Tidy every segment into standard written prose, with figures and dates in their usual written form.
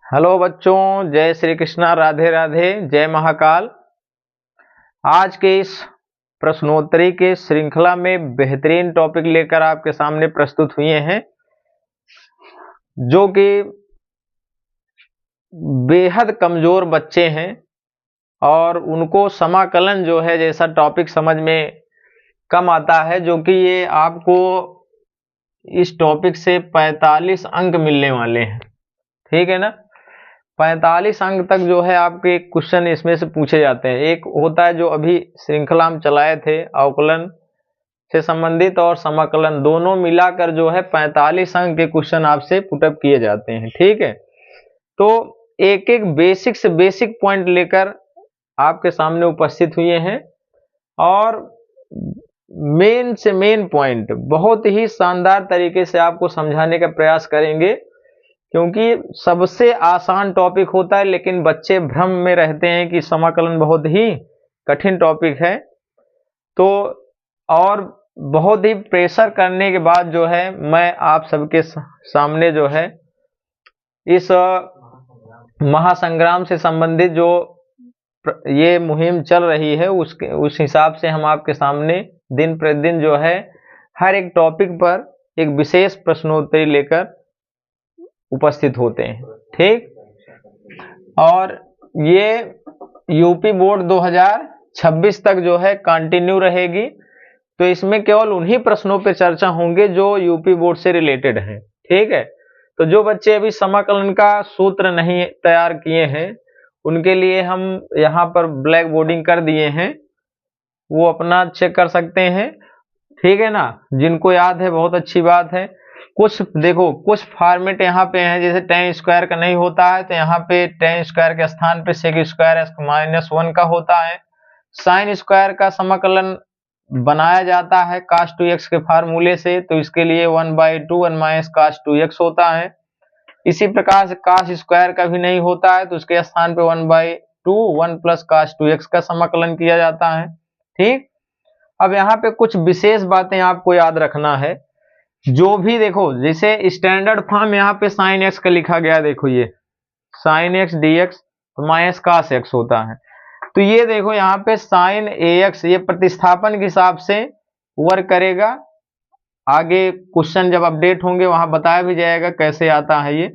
Hello बच्चों, जय श्री कृष्णा, राधे राधे, जय महाकाल। आज के इस प्रश्नोत्तरी के श्रृंखला में बेहतरीन टॉपिक लेकर आपके सामने प्रस्तुत हुए हैं, जो कि बेहद कमजोर बच्चे हैं और उनको समाकलन जो है जैसा टॉपिक समझ में कम आता है, जो कि ये आपको इस टॉपिक से 45 अंक मिलने वाले हैं। ठीक है ना, 45 अंक तक जो है आपके क्वेश्चन इसमें से पूछे जाते हैं। एक होता है जो अभी श्रृंखला हम चलाए थे, अवकलन से संबंधित और समाकलन दोनों मिलाकर जो है 45 अंक के क्वेश्चन आपसे पुटअप किए जाते हैं। ठीक है, तो एक एक बेसिक से बेसिक पॉइंट लेकर आपके सामने उपस्थित हुए हैं और मेन से मेन पॉइंट बहुत ही शानदार तरीके से आपको समझाने का प्रयास करेंगे, क्योंकि सबसे आसान टॉपिक होता है, लेकिन बच्चे भ्रम में रहते हैं कि समाकलन बहुत ही कठिन टॉपिक है। तो और बहुत ही प्रेशर करने के बाद जो है मैं आप सबके सामने जो है इस महासंग्राम से संबंधित जो ये मुहिम चल रही है उस हिसाब से हम आपके सामने दिन प्रतिदिन जो है हर एक टॉपिक पर एक विशेष प्रश्नोत्तरी लेकर उपस्थित होते हैं। ठीक, और ये यूपी बोर्ड 2026 तक जो है कंटिन्यू रहेगी। तो इसमें केवल उन्हीं प्रश्नों पर चर्चा होंगे जो यूपी बोर्ड से रिलेटेड हैं। ठीक है, तो जो बच्चे अभी समाकलन का सूत्र नहीं तैयार किए हैं उनके लिए हम यहाँ पर ब्लैक बोर्डिंग कर दिए हैं, वो अपना चेक कर सकते हैं। ठीक है ना, जिनको याद है बहुत अच्छी बात है। कुछ देखो, कुछ फॉर्मेट यहाँ पे है, जैसे tan स्क्वायर का नहीं होता है तो यहाँ पे tan स्क्वायर के स्थान पे sec स्क्वायर -1 का होता है। sin स्क्वायर का समाकलन बनाया जाता है cos 2x के फार्मूले से, तो इसके लिए 1/2 1 - cos 2x होता है। इसी प्रकार से cos स्क्वायर का भी नहीं होता है तो उसके स्थान पे 1/2 1 + cos 2x का समाकलन किया जाता है। ठीक, अब यहाँ पे कुछ विशेष बातें आपको याद रखना है। जो भी देखो, जैसे स्टैंडर्ड फॉर्म यहाँ पे sin x का लिखा गया, देखो ये sin x dx minus cos x होता है। तो ये देखो यहाँ पे sin ax ये प्रतिस्थापन के हिसाब से वर्क करेगा। आगे क्वेश्चन जब अपडेट होंगे वहां बताया भी जाएगा कैसे आता है। ये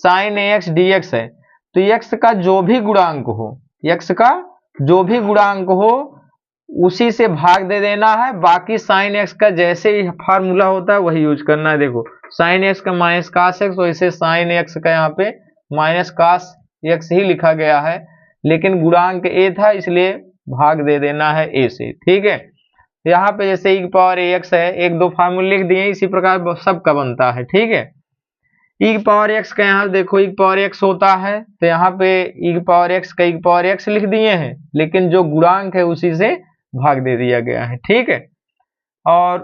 sin ax dx है, तो x का जो भी गुणांक हो, x का जो भी गुणांक हो उसी से भाग दे देना है। बाकी sin x का जैसे ही फार्मूला होता है वही यूज करना है। देखो sin x का माइनस cos x, वैसे sin x का यहाँ पे माइनस cos x ही लिखा गया है, लेकिन गुणांक a था इसलिए भाग दे देना है a से। ठीक है, यहाँ पे जैसे e की पावर ax है, एक दो फार्मूले लिख दिए, इसी प्रकार सबका बनता है। ठीक है, e की पावर x का यहाँ देखो e की पावर x होता है, तो यहाँ पे e की पावर x का e की पावर x लिख दिए हैं, लेकिन जो गुणांक है उसी से भाग दे दिया गया है। ठीक है, और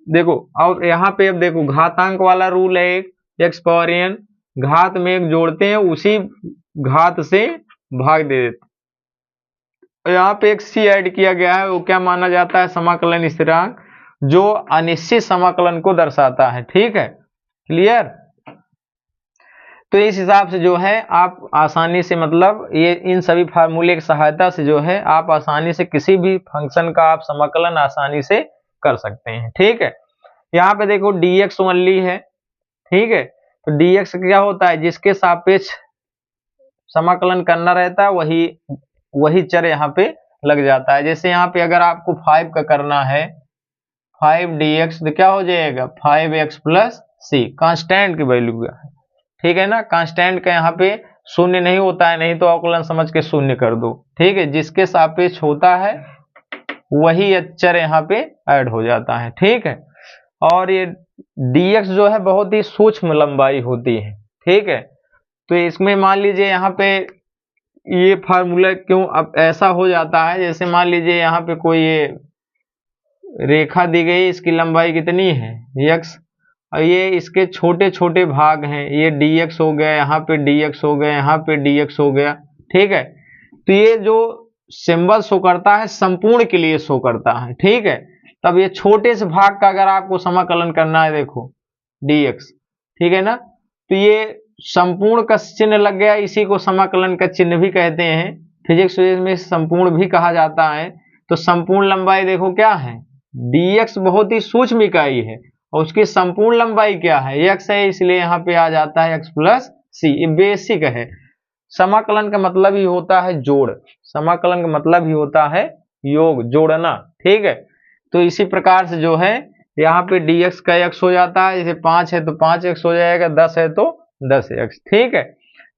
देखो और यहाँ पे अब देखो घातांक वाला रूल है, एक x पावर n घात में एक जोड़ते हैं उसी घात से भाग दे देते। यहाँ पे एक c ऐड किया गया है, वो क्या माना जाता है, समाकलन स्थिरांक, जो अनिश्चित समाकलन को दर्शाता है। ठीक है, क्लियर। तो इस हिसाब से जो है आप आसानी से, मतलब ये इन सभी फार्मूले की सहायता से जो है आप आसानी से किसी भी फंक्शन का आप समाकलन आसानी से कर सकते हैं। ठीक है, यहाँ पे देखो dx ओनली है। ठीक है, तो dx क्या होता है, जिसके सापेक्ष समाकलन करना रहता है वही चर यहाँ पे लग जाता है। जैसे यहाँ पे अगर आपको 5 का करना है 5 dx, तो क्या हो जाएगा 5x + c, कांस्टेंट की वैल्यू है। ठीक है ना, कांस्टेंट का यहाँ पे शून्य नहीं होता है, नहीं तो अवकलन समझ के शून्य कर दो। ठीक है, जिसके सापेक्ष होता है वही अचर यहाँ पे ऐड हो जाता है। ठीक है, और ये dx जो है बहुत ही सूक्ष्म लंबाई होती है। ठीक है, तो इसमें मान लीजिए यहाँ पे ये फार्मूला क्यों अब ऐसा हो जाता है, जैसे मान लीजिए यहाँ पे कोई ये रेखा दी गई, इसकी लंबाई कितनी है x, और ये इसके छोटे छोटे भाग हैं, ये dx हो गया, यहाँ पे dx हो गया, यहाँ पे dx हो गया। ठीक है, तो ये जो सिंबल शो करता है संपूर्ण के लिए शो करता है। ठीक है, तब ये छोटे से भाग का अगर आपको समाकलन करना है, देखो dx, ठीक है ना। तो ये संपूर्ण का चिन्ह लग गया, इसी को समाकलन का चिन्ह भी कहते हैं, फिजिक्स में संपूर्ण भी कहा जाता है। तो संपूर्ण लंबाई देखो क्या है, dx बहुत ही सूक्ष्म इकाई है और उसकी संपूर्ण लंबाई क्या है, x है, इसलिए यहाँ पे आ जाता है x प्लस सी। ये बेसिक है। समाकलन का मतलब ही होता है जोड़, समाकलन का मतलब ही होता है योग, जोड़ना, ठीक है। तो इसी प्रकार से जो है यहाँ पे dx का x हो जाता है, जैसे 5 है तो 5x हो जाएगा, 10 है तो 10x, ठीक है।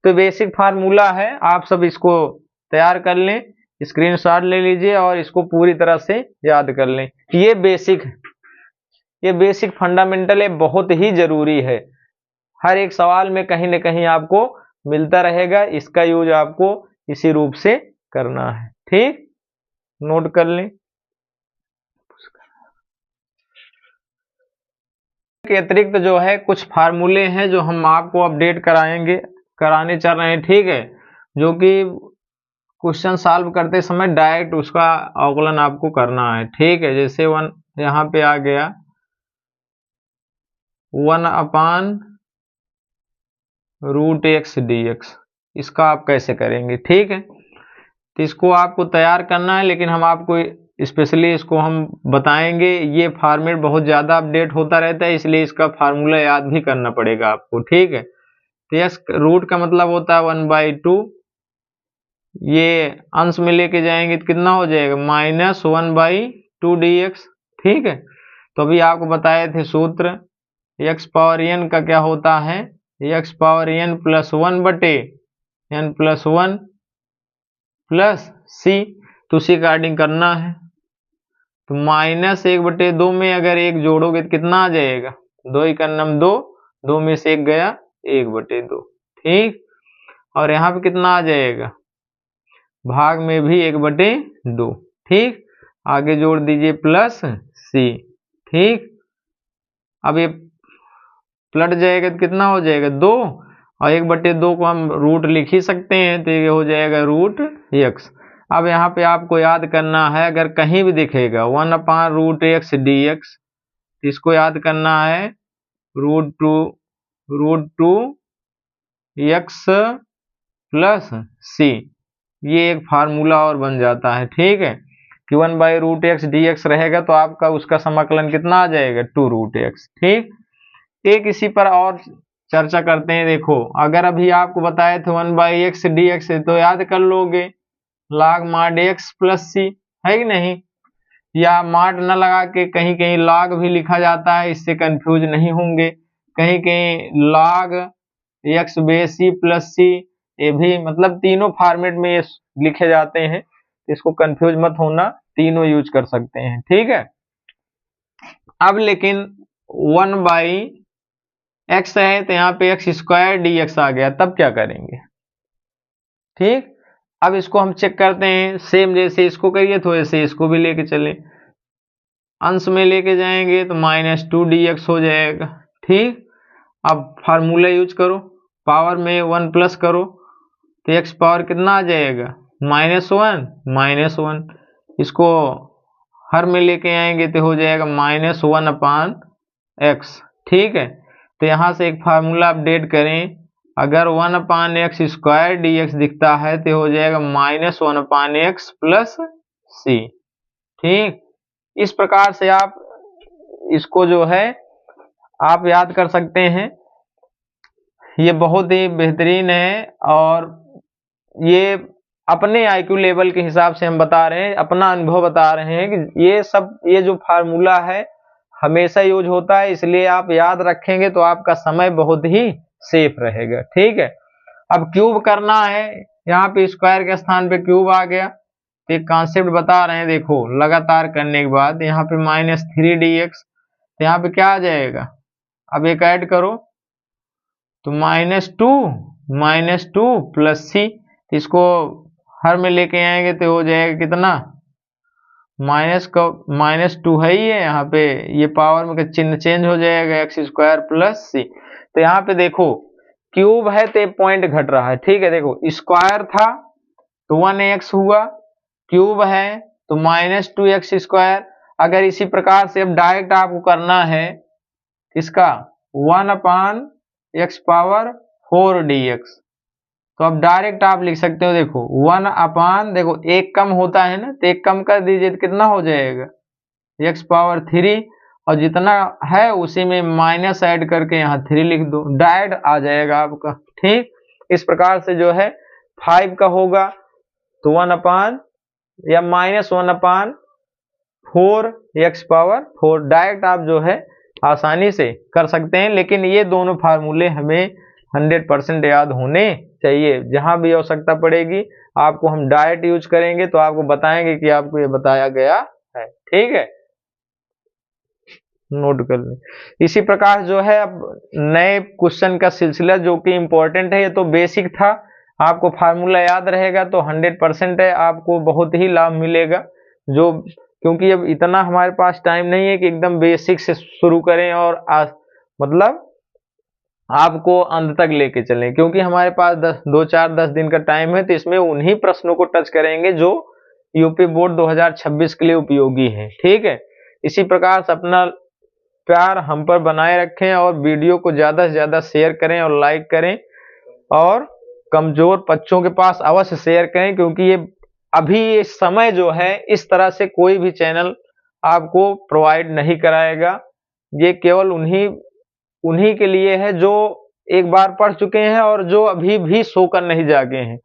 तो बेसिक फार्मूला है, आप सब इसको तैयार कर लें, स्क्रीनशॉट ले लीजिए और इसको पूरी तरह से याद कर लें। ये बेसिक फंडामेंटल है, बहुत ही जरूरी है, हर एक सवाल में कहीं ना कहीं आपको मिलता रहेगा, इसका यूज आपको इसी रूप से करना है, ठीक, नोट कर लें। के अतिरिक्त जो है कुछ फार्मूले हैं जो हम आपको अपडेट कराने चल रहे हैं, ठीक है, जो कि क्वेश्चन सॉल्व करते समय डायरेक्ट उसका अवकलन आपको करना है, ठीक है। जैसे वन यहाँ पे आ गया 1/√x dx, इसका आप कैसे करेंगे, ठीक है। तो इसको आपको तैयार करना है, लेकिन हम आपको स्पेशली इसको हम बताएंगे, ये फॉर्मेट बहुत ज़्यादा अपडेट होता रहता है, इसलिए इसका फार्मूला याद भी करना पड़ेगा आपको, ठीक है। तो यस, रूट का मतलब होता है 1/2, ये अंश में लेके जाएंगे तो कितना हो जाएगा, -1/2 dx, ठीक है। तो अभी आपको बताए थे सूत्र, x पावर n का क्या होता है, x power n plus 1/n+1 plus C, तो उसी अकॉर्डिंग करना है। तो -1/2 में अगर एक जोड़ोगे तो कितना आ जाएगा, 2 × 2, 2 में से 1 गया, 1/2, ठीक। और यहाँ पे कितना आ जाएगा, भाग में भी 1/2, ठीक। आगे जोड़ दीजिए प्लस सी, ठीक। अब ये पलट जाएगा तो कितना हो जाएगा, 2, और 1/2 को हम रूट लिख ही सकते हैं, तो ये हो जाएगा √x। अब यहाँ पे आपको याद करना है, अगर कहीं भी दिखेगा 1/√x dx, इसको याद करना है √2x प्लस सी, ये एक फार्मूला और बन जाता है, ठीक है, कि 1/√x dx रहेगा तो आपका उसका समाकलन कितना आ जाएगा, 2√x, ठीक। एक इसी पर और चर्चा करते हैं। देखो, अगर अभी आपको बताए थे 1/x dx है तो याद कर लोगे log mod x प्लस सी, है कि नहीं, या mod न लगा के कहीं कहीं log भी लिखा जाता है, इससे कंफ्यूज नहीं होंगे, कहीं कहीं log x base C plus C, ये भी मतलब तीनों फॉर्मेट में ये लिखे जाते हैं, इसको कंफ्यूज मत होना, तीनों यूज कर सकते हैं, ठीक है। अब लेकिन 1/x है तो यहाँ पे x² dx आ गया, तब क्या करेंगे, ठीक। अब इसको हम चेक करते हैं, सेम जैसे इसको करिए तो ऐसे इसको भी लेके चले, अंश में लेके जाएंगे तो -2 dx हो जाएगा, ठीक। अब फार्मूला यूज करो, पावर में 1 प्लस करो तो x पावर कितना आ जाएगा, -1, इसको हर में लेके आएंगे तो हो जाएगा -1/x, ठीक है। तो यहाँ से एक फार्मूला अपडेट करें, अगर 1/x² dx दिखता है तो हो जाएगा -1/x प्लस सी, ठीक। इस प्रकार से आप इसको जो है आप याद कर सकते हैं, ये बहुत ही बेहतरीन है, और ये अपने IQ लेवल के हिसाब से हम बता रहे हैं, अपना अनुभव बता रहे हैं कि ये जो फार्मूला है हमेशा यूज होता है, इसलिए आप याद रखेंगे तो आपका समय बहुत ही सेफ रहेगा, ठीक है। अब क्यूब करना है, यहाँ पे स्क्वायर के स्थान पे क्यूब आ गया, तो एक कॉन्सेप्ट बता रहे हैं, देखो लगातार करने के बाद यहाँ पे -3 dx, तो यहाँ पे क्या आ जाएगा, अब एक ऐड करो तो -2 प्लस सी, इसको हर में लेके आएंगे तो हो जाएगा कितना, -2 है ही है, यहाँ पे ये पावर में चिन्ह चेंज हो जाएगा, x² प्लस सी। तो यहाँ पे देखो क्यूब है तो पॉइंट घट रहा है, ठीक है। देखो स्क्वायर था तो 1x हुआ, क्यूब है तो -2x²। अगर इसी प्रकार से अब डायरेक्ट आपको करना है इसका 1/√x एक्स पावर 4 dx। तो अब डायरेक्ट आप लिख सकते हो, देखो 1 अपान, देखो एक कम होता है ना, तो एक कम कर दीजिए तो कितना हो जाएगा एक्स पावर 3, और जितना है उसी में माइनस ऐड करके यहाँ 3 लिख दो, डायरेक्ट आ जाएगा आपका। ठीक, इस प्रकार से जो है 5 का होगा तो 1 अपान या -1/4 एक्स पावर 4, डायरेक्ट आप जो है आसानी से कर सकते हैं। लेकिन ये दोनों फार्मूले हमें 100% याद होने चाहिए। जहां भी आवश्यकता पड़ेगी आपको हम डायरेक्ट यूज करेंगे, तो आपको बताएंगे कि आपको ये बताया गया है। ठीक है, नोट कर लें। इसी प्रकार जो है अब नए क्वेश्चन का सिलसिला जो कि इंपॉर्टेंट है, ये तो बेसिक था, आपको फार्मूला याद रहेगा तो 100% है, आपको बहुत ही लाभ मिलेगा। जो क्योंकि अब इतना हमारे पास टाइम नहीं है कि एकदम बेसिक से शुरू करें और मतलब आपको अंत तक लेके चलें, क्योंकि हमारे पास 10 दिन का टाइम है, तो इसमें उन्हीं प्रश्नों को टच करेंगे जो यूपी बोर्ड 2026 के लिए उपयोगी है। ठीक है, इसी प्रकार से अपना प्यार हम पर बनाए रखें और वीडियो को ज़्यादा से ज़्यादा शेयर करें और लाइक करें, और कमज़ोर बच्चों के पास अवश्य शेयर करें, क्योंकि ये अभी ये समय जो है इस तरह से कोई भी चैनल आपको प्रोवाइड नहीं कराएगा। ये केवल उन्हीं के लिए है जो एक बार पढ़ चुके हैं और जो अभी भी सोकर नहीं जागे हैं।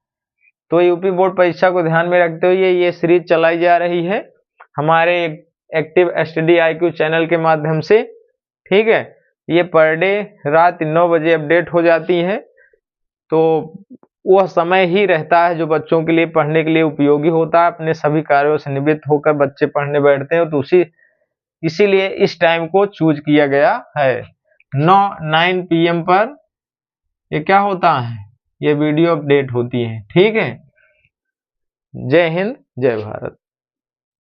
तो यूपी बोर्ड परीक्षा को ध्यान में रखते हुए ये सीरीज चलाई जा रही है हमारे एक्टिव स्टडी IQ चैनल के माध्यम से। ठीक है, ये पर डे रात 9 बजे अपडेट हो जाती है, तो वह समय ही रहता है जो बच्चों के लिए पढ़ने के लिए उपयोगी होता है। अपने सभी कार्यों से निवृत्त होकर बच्चे पढ़ने बैठते हैं, तो इसीलिए इस टाइम को चूज किया गया है। 9 PM पर ये क्या होता है, ये वीडियो अपडेट होती है। ठीक है, जय हिंद, जय भारत।